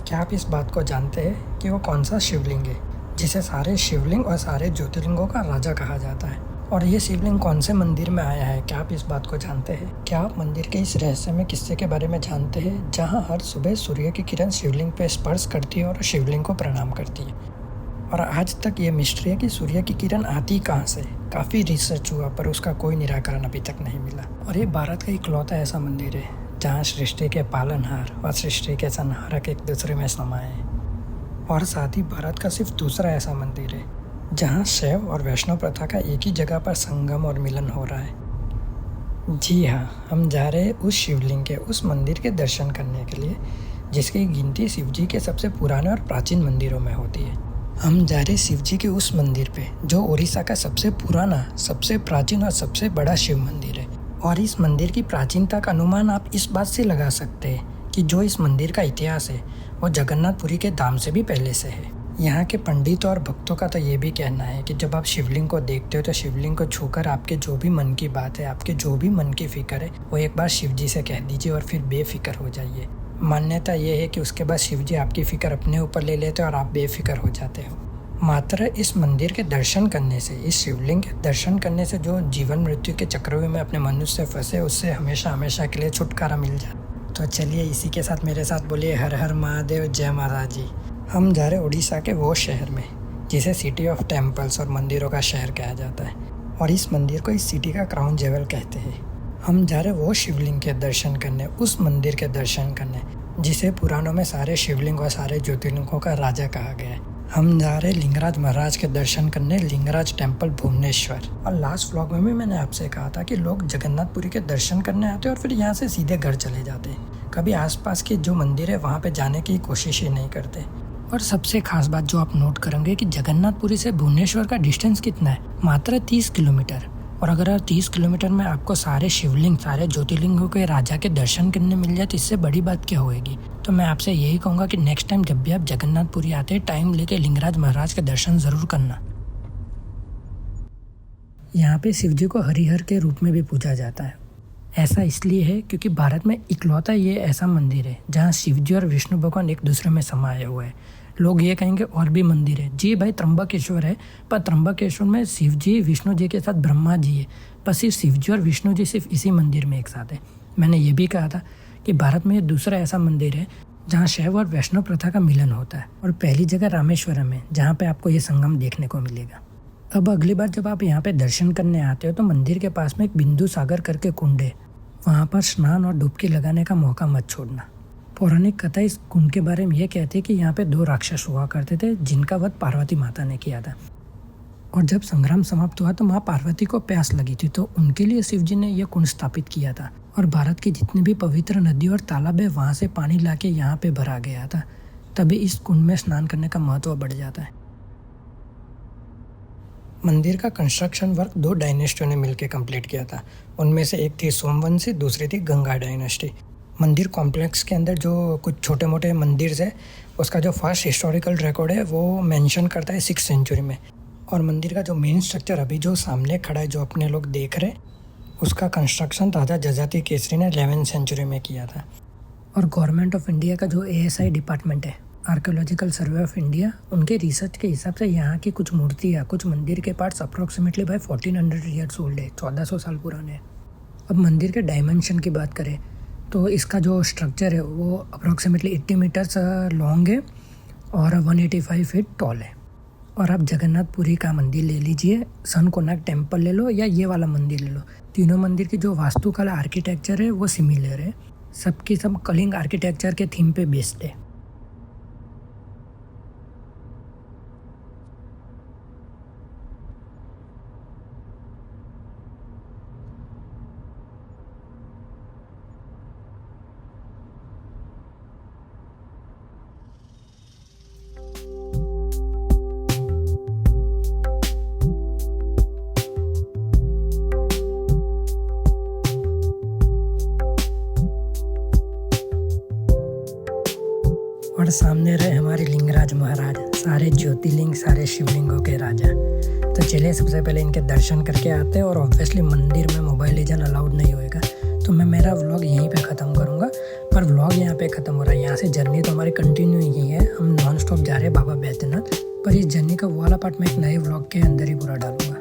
क्या आप इस बात को जानते हैं कि वो कौन सा शिवलिंग है जिसे सारे शिवलिंग और सारे ज्योतिर्लिंगों का राजा कहा जाता है? और ये शिवलिंग कौन से मंदिर में आया है? क्या आप इस बात को जानते हैं? क्या आप मंदिर के इस रहस्यमय किस्से के बारे में जानते हैं जहाँ हर सुबह सूर्य की किरण शिवलिंग पर स्पर्श करती है और शिवलिंग को प्रणाम करती है? और आज तक ये मिस्ट्री है कि सूर्य की किरण आती कहाँ से। काफ़ी रिसर्च हुआ पर उसका कोई निराकरण अभी तक नहीं मिला। और ये भारत का इकलौता ऐसा मंदिर है जहाँ सृष्टि के पालनहार और सृष्टि के संहारक एक दूसरे में समाये हैं। और साथ ही भारत का सिर्फ दूसरा ऐसा मंदिर है जहाँ शैव और वैष्णव प्रथा का एक ही जगह पर संगम और मिलन हो रहा है। जी हाँ, हम जा रहे हैं उस शिवलिंग के उस मंदिर के दर्शन करने के लिए जिसकी गिनती शिवजी के सबसे पुराने और प्राचीन मंदिरों में होती है। हम जा रहे शिवजी के उस मंदिर पे जो उड़ीसा का सबसे पुराना, सबसे प्राचीन और सबसे बड़ा शिव मंदिर है। और इस मंदिर की प्राचीनता का अनुमान आप इस बात से लगा सकते हैं कि जो इस मंदिर का इतिहास है वो जगन्नाथपुरी के धाम से भी पहले से है। यहाँ के पंडितों और भक्तों का तो ये भी कहना है कि जब आप शिवलिंग को देखते हो तो शिवलिंग को छूकर आपके जो भी मन की बात है, आपके जो भी मन की फिक्र है, वो एक बार शिवजी से कह दीजिए और फिर बेफिक्र हो जाइए। मान्यता ये है कि उसके बाद शिवजी आपकी फ़िक्र अपने ऊपर ले लेते हैं और आप बेफिक्र हो जाते हो। मात्र इस मंदिर के दर्शन करने से, इस शिवलिंग के दर्शन करने से जो जीवन मृत्यु के चक्रव्यूह में अपने मनुष्य से फंसे उससे हमेशा हमेशा के लिए छुटकारा मिल जाए। तो चलिए इसी के साथ मेरे साथ बोलिए हर हर महादेव, जय महाराज जी। हम जा रहे उड़ीसा के वो शहर में जिसे सिटी ऑफ टेम्पल्स और मंदिरों का शहर कहा जाता है। और इस मंदिर को इस सिटी का क्राउन जेवल कहते हैं। हम जा रहे वो शिवलिंग के दर्शन करने, उस मंदिर के दर्शन करने जिसे पुराणों में सारे शिवलिंग और सारे ज्योतिर्लिंगों का राजा कहा गया है। हम जा रहे लिंगराज महाराज के दर्शन करने, लिंगराज टेम्पल भुवनेश्वर। और लास्ट व्लॉग में भी मैंने आपसे कहा था कि लोग जगन्नाथपुरी के दर्शन करने आते हैं और फिर यहाँ से सीधे घर चले जाते हैं। कभी आसपास के जो मंदिर है वहाँ पे जाने की कोशिश ही नहीं करते। और सबसे खास बात जो आप नोट करेंगे कि जगन्नाथपुरी से भुवनेश्वर का डिस्टेंस कितना है, मात्र 30 किलोमीटर। और अगर 30 किलोमीटर में आपको सारे शिवलिंग, सारे ज्योतिर्लिंगों के राजा के दर्शन करने मिल जाए तो इससे बड़ी बात क्या होएगी। तो मैं आपसे यही कहूँगा कि नेक्स्ट टाइम जब भी आप जगन्नाथपुरी आते हैं टाइम लेके लिंगराज महाराज के दर्शन ज़रूर करना। यहाँ पे शिवजी को हरिहर के रूप में भी पूजा जाता है। ऐसा इसलिए है क्योंकि भारत में इकलौता ये ऐसा मंदिर है जहाँ शिवजी और विष्णु भगवान एक दूसरे में समाये हुए हैं। लोग ये कहेंगे और भी मंदिर है। जी भाई, त्र्यंबकेश्वर है, पर त्र्यंबकेश्वर में शिव जी विष्णु जी के साथ ब्रह्मा जी है, पर सिर्फ शिव जी और विष्णु जी सिर्फ इसी मंदिर में एक साथ है। मैंने ये भी कहा था कि भारत में ये दूसरा ऐसा मंदिर है जहाँ शैव और वैष्णव प्रथा का मिलन होता है। और पहली जगह रामेश्वरम है जहाँ पे आपको ये संगम देखने को मिलेगा। अब अगली बार जब आप यहाँ पे दर्शन करने आते हो तो मंदिर के पास में एक बिंदु सागर करके कुंड है, वहाँ पर स्नान और डुबकी लगाने का मौका मत छोड़ना। पौराणिक कथा इस कुंड के बारे में ये कहती है कि यहाँ पे 2 राक्षस हुआ करते थे जिनका वध पार्वती माता ने किया था। और जब संग्राम समाप्त हुआ तो माँ पार्वती को प्यास लगी थी, तो उनके लिए शिवजी ने यह कुंड स्थापित किया था। और भारत की जितनी भी पवित्र नदी और तालाब है वहाँ से पानी लाके यहाँ पे भरा गया था। तभी इस कुंड में स्नान करने का महत्व बढ़ जाता है। मंदिर का कंस्ट्रक्शन वर्क 2 डायनेस्टियों ने मिलकर कंप्लीट किया था। उनमें से एक थी सोमवंशी, दूसरी थी गंगा डायनेस्टी। मंदिर कॉम्प्लेक्स के अंदर जो कुछ छोटे मोटे मंदिर है उसका जो फर्स्ट हिस्टोरिकल रिकॉर्ड है वो मेंशन करता है 6th सेंचुरी में। और मंदिर का जो मेन स्ट्रक्चर अभी जो सामने खड़ा है, जो अपने लोग देख रहे, उसका कंस्ट्रक्शन राजा जजाति केसरी ने 11th सेंचुरी में किया था। और गवर्नमेंट ऑफ इंडिया का जो ASI डिपार्टमेंट है, आर्कियोलॉजिकल सर्वे ऑफ इंडिया, उनके रिसर्च के हिसाब से यहाँ की कुछ मूर्तियाँ, कुछ मंदिर के पार्ट्स अप्रोक्सीमेटली भाई 1400 ईयर्स ओल्ड है, 1400 साल पुराने हैं। अब मंदिर के डायमेंशन की बात करें तो इसका जो स्ट्रक्चर है वो अप्रोक्सीमेटली 80 मीटर्स लॉन्ग है और 185 फीट टॉल है। और आप जगन्नाथपुरी का मंदिर ले लीजिए, सन कोणार्क टेम्पल ले लो या ये वाला मंदिर ले लो, तीनों मंदिर की जो वास्तुकला आर्किटेक्चर है वो सिमिलर है। सबकी सब कलिंग आर्किटेक्चर के थीम पे बेस्ड है। और सामने रहे हमारे लिंगराज महाराज, सारे ज्योतिर्लिंग, सारे शिवलिंगों के राजा। तो चलिए सबसे पहले इनके दर्शन करके आते हैं। और ऑब्वियसली मंदिर में मोबाइल लीजन अलाउड नहीं होएगा, तो मैं मेरा व्लॉग यहीं पे ख़त्म करूँगा। पर व्लॉग यहाँ पे खत्म हो रहा है। यहाँ से जर्नी तो हमारी कंटिन्यू ही है, हम नॉन स्टॉप जा रहे हैं बाबा बैद्यनाथ। पर इस जर्नी का वो वाला पार्ट मैं एक नए व्लॉग के अंदर ही पूरा डालूंगा।